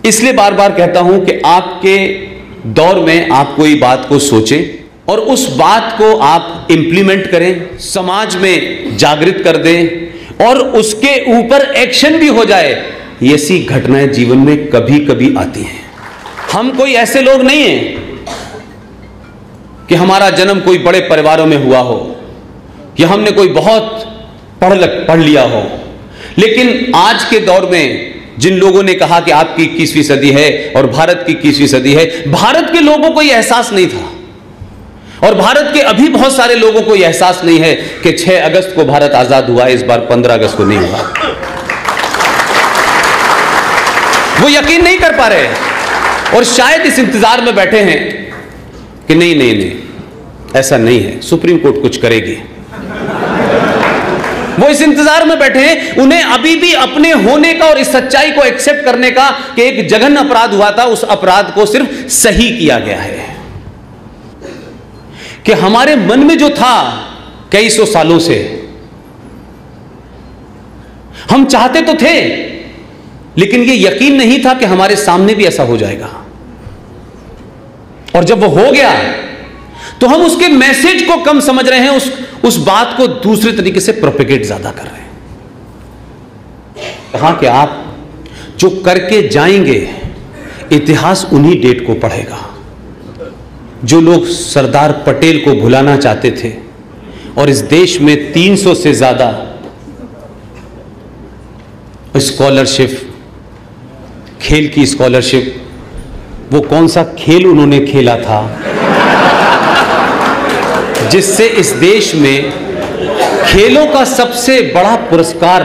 इसलिए बार बार कहता हूं कि आपके दौर में आप कोई बात को सोचें और उस बात को आप इंप्लीमेंट करें, समाज में जागृत कर दें और उसके ऊपर एक्शन भी हो जाए। ऐसी घटनाएं जीवन में कभी कभी आती हैं। हम कोई ऐसे लोग नहीं हैं कि हमारा जन्म कोई बड़े परिवारों में हुआ हो या हमने कोई बहुत पढ़ लिया हो, लेकिन आज के दौर में जिन लोगों ने कहा कि आपकी 21वीं सदी है और भारत की 21वीं सदी है, भारत के लोगों को यह एहसास नहीं था और भारत के अभी बहुत सारे लोगों को यह एहसास नहीं है कि 6 अगस्त को भारत आजाद हुआ, इस बार 15 अगस्त को नहीं हुआ। वो यकीन नहीं कर पा रहे और शायद इस इंतजार में बैठे हैं कि नहीं नहीं नहीं, ऐसा नहीं है, सुप्रीम कोर्ट कुछ करेगी। वो इस इंतजार में बैठे हैं, उन्हें अभी भी अपने होने का और इस सच्चाई को एक्सेप्ट करने का कि एक जघन्य अपराध हुआ था, उस अपराध को सिर्फ सही किया गया है। कि हमारे मन में जो था कई सौ सालों से, हम चाहते तो थे लेकिन ये यकीन नहीं था कि हमारे सामने भी ऐसा हो जाएगा। और जब वो हो गया तो हम उसके मैसेज को कम समझ रहे हैं, उस बात को दूसरे तरीके से प्रोपेगेट ज्यादा कर रहे हैं। कहा कि आप जो करके जाएंगे इतिहास उन्हीं डेट को पढ़ेगा। जो लोग सरदार पटेल को भुलाना चाहते थे और इस देश में 300 से ज्यादा स्कॉलरशिप, खेल की स्कॉलरशिप, वो कौन सा खेल उन्होंने खेला था जिससे इस देश में खेलों का सबसे बड़ा पुरस्कार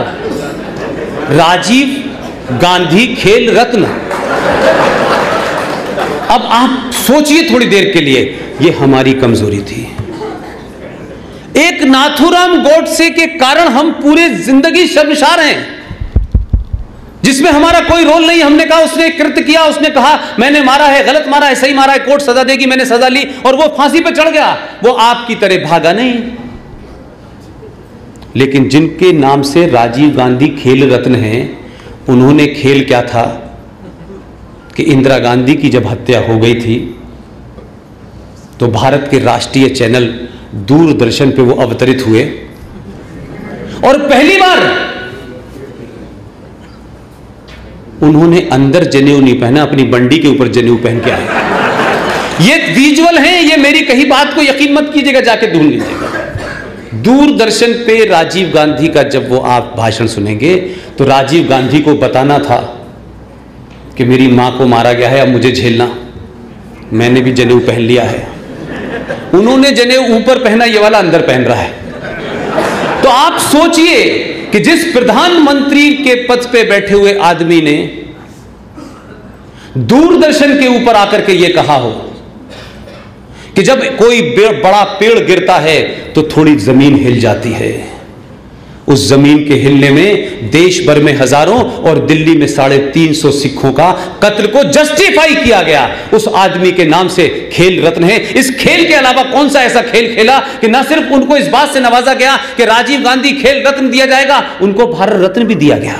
राजीव गांधी खेल रत्न। अब आप सोचिए थोड़ी देर के लिए, ये हमारी कमजोरी थी। एक नाथूराम गोडसे के कारण हम पूरे जिंदगी शर्मसार हैं, जिसमें हमारा कोई रोल नहीं। हमने कहा उसने कृत्य किया, उसने कहा मैंने मारा है, गलत मारा है, सही मारा है, कोर्ट सजा देगी, मैंने सजा ली और वो फांसी पे चढ़ गया। वो आपकी तरह भागा नहीं। लेकिन जिनके नाम से राजीव गांधी खेल रत्न हैं, उन्होंने खेल क्या था कि इंदिरा गांधी की जब हत्या हो गई थी तो भारत के राष्ट्रीय चैनल दूरदर्शन पे वो अवतरित हुए और पहली बार उन्होंने अंदर जनेऊ नहीं पहना, अपनी बंडी के ऊपर जनेऊ पहन के आए। ये विजुअल हैं, ये मेरी कही बात को यकीन मत कीजिएगा, जाके ढूंढ लीजिएगा। दूरदर्शन पे राजीव गांधी का जब वो आप भाषण सुनेंगे तो राजीव गांधी को बताना था कि मेरी मां को मारा गया है, अब मुझे झेलना, मैंने भी जनेऊ पहन लिया है। उन्होंने जनेऊ ऊपर पहना, ये वाला अंदर पहन रहा है। तो आप सोचिए कि जिस प्रधानमंत्री के पद पे बैठे हुए आदमी ने दूरदर्शन के ऊपर आकर के यह कहा हो कि जब कोई बड़ा पेड़ गिरता है तो थोड़ी जमीन हिल जाती है, उस जमीन के हिलने में देश भर में हजारों और दिल्ली में 350 सिखों का कत्ल को जस्टिफाई किया गया। उस आदमी के नाम से खेल रत्न है। इस खेल के अलावा कौन सा ऐसा खेल खेला कि ना सिर्फ उनको इस बात से नवाजा गया कि राजीव गांधी खेल रत्न दिया जाएगा, उनको भारत रत्न भी दिया गया।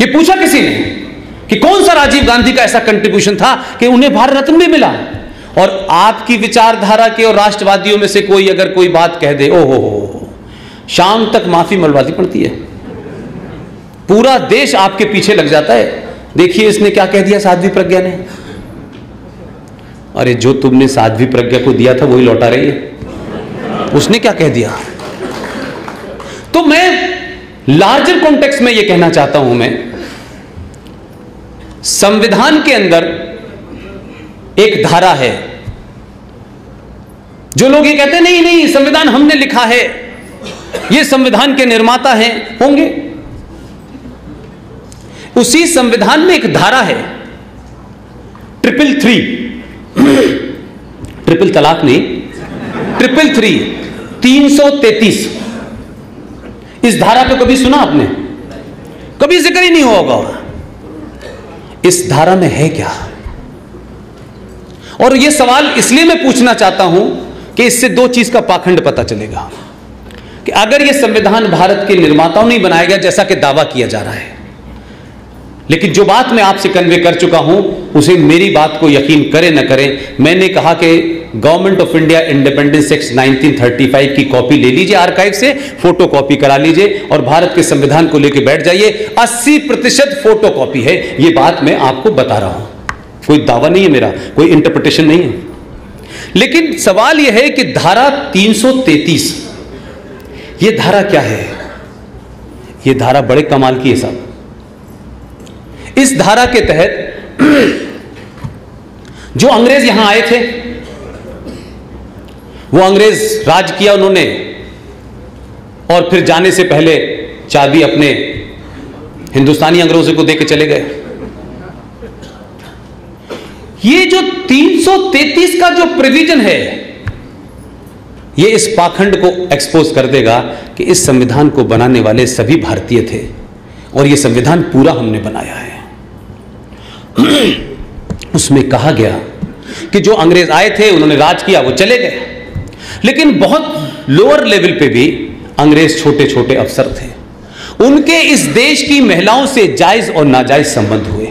ये पूछा किसी ने कि कौन सा राजीव गांधी का ऐसा कंट्रीब्यूशन था कि उन्हें भारत रत्न भी मिला। और आपकी विचारधारा के और राष्ट्रवादियों में से कोई अगर कोई बात कह दे, ओहो, शाम तक माफी मलवाती पड़ती है, पूरा देश आपके पीछे लग जाता है। देखिए इसने क्या कह दिया साध्वी प्रज्ञा ने। अरे जो तुमने साध्वी प्रज्ञा को दिया था वही लौटा रही है, उसने क्या कह दिया। तो मैं लार्जर कॉन्टेक्स्ट में यह कहना चाहता हूं, मैं संविधान के अंदर एक धारा है। जो लोग ये कहते हैं नहीं नहीं संविधान हमने लिखा है, ये संविधान के निर्माता हैं, होंगे। उसी संविधान में एक धारा है 333, ट्रिपल तलाक नहीं, 333, 333। इस धारा पे कभी सुना आपने? कभी जिक्र ही नहीं होगा। इस धारा में है क्या? और यह सवाल इसलिए मैं पूछना चाहता हूं कि इससे दो चीज का पाखंड पता चलेगा कि अगर यह संविधान भारत के निर्माताओं ने बनाया गया जैसा कि दावा किया जा रहा है, लेकिन जो बात मैं आपसे कन्वे कर चुका हूं, उसे मेरी बात को यकीन करें न करें, मैंने कहा कि government of India independence act 1935 की कॉपी ले लीजिए आर्काइव से, फोटो कॉपी करा लीजिए और भारत के संविधान को लेकर बैठ जाइए। 80% फोटो कॉपी है, यह बात मैं आपको बता रहा हूं, कोई दावा नहीं है मेरा, कोई इंटरप्रिटेशन नहीं है। लेकिन सवाल यह है कि धारा 333, यह धारा क्या है? यह धारा बड़े कमाल की है साहब। इस धारा के तहत जो अंग्रेज यहां आए थे, वो अंग्रेज राज किया उन्होंने, और फिर जाने से पहले चाबी अपने हिंदुस्तानी अंग्रेजों को देके चले गए। ये जो 333 का जो प्रोविजन है, ये इस पाखंड को एक्सपोज कर देगा कि इस संविधान को बनाने वाले सभी भारतीय थे और ये संविधान पूरा हमने बनाया है। उसमें कहा गया कि जो अंग्रेज आए थे, उन्होंने राज किया, वो चले गए, लेकिन बहुत लोअर लेवल पे भी अंग्रेज छोटे छोटे अफसर थे, उनके इस देश की महिलाओं से जायज और नाजायज संबंध हुए।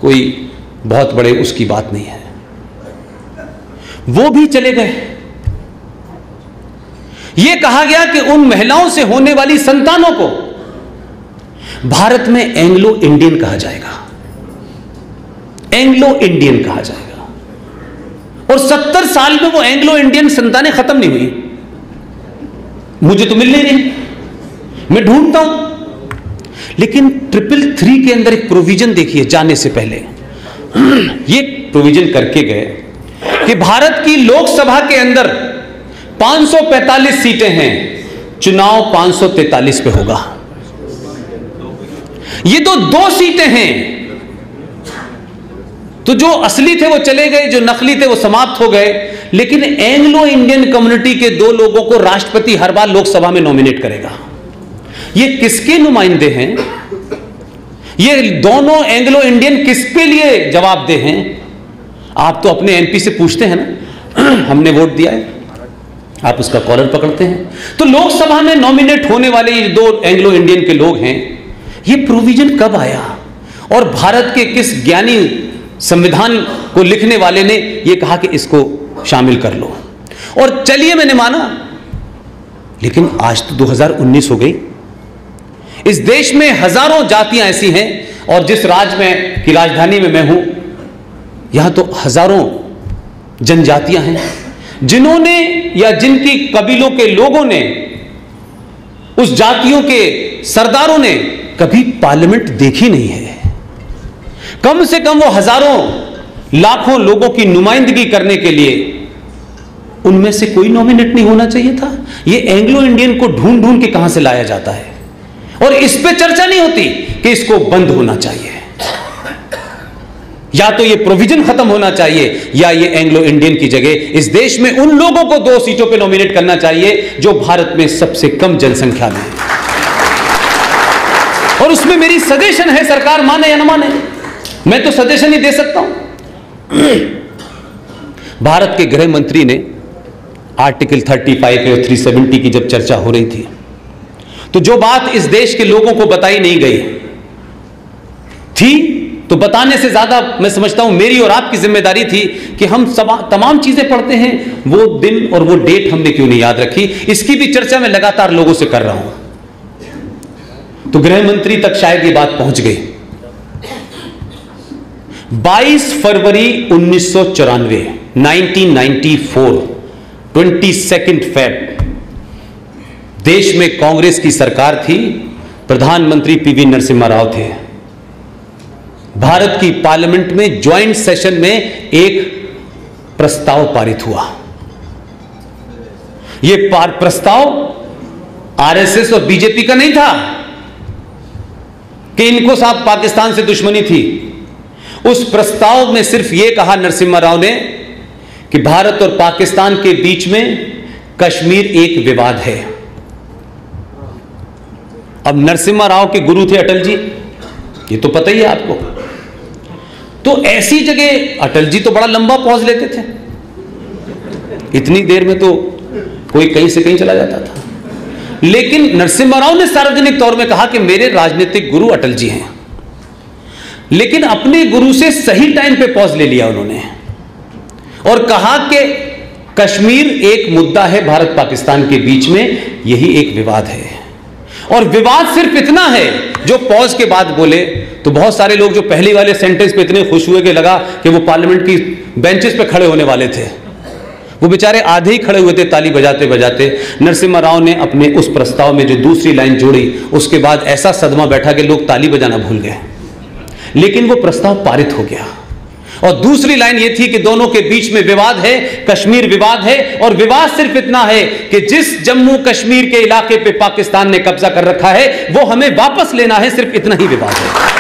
कोई बहुत बड़े उसकी बात नहीं है, वो भी चले गए। यह कहा गया कि उन महिलाओं से होने वाली संतानों को भारत में एंग्लो इंडियन कहा जाएगा, एंग्लो इंडियन कहा जाएगा। और 70 साल में वो एंग्लो इंडियन संतानें खत्म नहीं हुई, मुझे तो मिल नहीं रही, मैं ढूंढता हूं। लेकिन 333 के अंदर एक प्रोविजन देखिए, जाने से पहले ये प्रोविजन करके गए कि भारत की लोकसभा के अंदर 545 सीटें हैं, चुनाव 543 पे होगा। ये तो 2 सीटें हैं, तो जो असली थे वो चले गए, जो नकली थे वो समाप्त हो गए। लेकिन एंग्लो इंडियन कम्युनिटी के 2 लोगों को राष्ट्रपति हर बार लोकसभा में नॉमिनेट करेगा। ये किसके नुमाइंदे हैं? ये दोनों एंग्लो इंडियन किसके लिए जवाबदेह हैं? आप तो अपने एमपी से पूछते हैं ना, हमने वोट दिया है, आप उसका कॉलर पकड़ते हैं। तो लोकसभा में नॉमिनेट होने वाले ये 2 एंग्लो इंडियन के लोग हैं। ये प्रोविजन कब आया और भारत के किस ज्ञानी संविधान को लिखने वाले ने यह कहा कि इसको शामिल कर लो? और चलिए मैंने माना, लेकिन आज तो 2019 हो गई। इस देश में हजारों जातियां ऐसी हैं, और जिस राज्य में की राजधानी में मैं हूं, यहां तो हजारों जनजातियां हैं जिन्होंने या जिनकी कबीलों के लोगों ने, उस जातियों के सरदारों ने कभी पार्लियामेंट देखी नहीं है। कम से कम वो हजारों लाखों लोगों की नुमाइंदगी करने के लिए उनमें से कोई नॉमिनेट नहीं होना चाहिए था? ये एंग्लो इंडियन को ढूंढ ढूंढ के कहां से लाया जाता है, और इस पे चर्चा नहीं होती कि इसको बंद होना चाहिए, या तो ये प्रोविजन खत्म होना चाहिए, या ये एंग्लो इंडियन की जगह इस देश में उन लोगों को 2 सीटों पे नॉमिनेट करना चाहिए जो भारत में सबसे कम जनसंख्या में है। और उसमें मेरी सजेशन है, सरकार माने या न माने, मैं तो सजेशन ही दे सकता हूं। भारत के गृह मंत्री ने आर्टिकल 35 और 370 की जब चर्चा हो रही थी, तो जो बात इस देश के लोगों को बताई नहीं गई थी, तो बताने से ज्यादा मैं समझता हूं मेरी और आपकी जिम्मेदारी थी कि हम तमाम चीजें पढ़ते हैं, वो दिन और वो डेट हमने क्यों नहीं याद रखी, इसकी भी चर्चा मैं लगातार लोगों से कर रहा हूं। तो गृह मंत्री तक शायद ये बात पहुंच गई। 22 फरवरी 1994, 1994, 22 फेब, देश में कांग्रेस की सरकार थी, प्रधानमंत्री पीवी नरसिम्हा राव थे। भारत की पार्लियामेंट में ज्वाइंट सेशन में एक प्रस्ताव पारित हुआ। यह प्रस्ताव आरएसएस और बीजेपी का नहीं था कि इनको साहब पाकिस्तान से दुश्मनी थी। उस प्रस्ताव में सिर्फ यह कहा नरसिम्हा राव ने कि भारत और पाकिस्तान के बीच में कश्मीर एक विवाद है। अब नरसिम्हा राव के गुरु थे अटल जी, ये तो पता ही है आपको। तो ऐसी जगह अटल जी तो बड़ा लंबा पॉज लेते थे, इतनी देर में तो कोई कहीं से कहीं चला जाता था। लेकिन नरसिम्हा राव ने सार्वजनिक तौर में कहा कि मेरे राजनीतिक गुरु अटल जी हैं, लेकिन अपने गुरु से सही टाइम पे पॉज ले लिया उन्होंने और कहा कि कश्मीर एक मुद्दा है भारत पाकिस्तान के बीच में, यही एक विवाद है। और विवाद सिर्फ इतना है जो पॉज के बाद बोले तो बहुत सारे लोग जो पहले वाले सेंटेंस पे इतने खुश हुए कि लगा कि वो पार्लियामेंट की बेंचेस पे खड़े होने वाले थे, वो बेचारे आधे ही खड़े हुए थे ताली बजाते बजाते। नरसिम्हा राव ने अपने उस प्रस्ताव में जो दूसरी लाइन जोड़ी, उसके बाद ऐसा सदमा बैठा कि लोग ताली बजाना भूल गए, लेकिन वो प्रस्ताव पारित हो गया। और दूसरी लाइन ये थी कि दोनों के बीच में विवाद है, कश्मीर विवाद है, और विवाद सिर्फ इतना है कि जिस जम्मू कश्मीर के इलाके पे पाकिस्तान ने कब्जा कर रखा है वो हमें वापस लेना है, सिर्फ इतना ही विवाद है।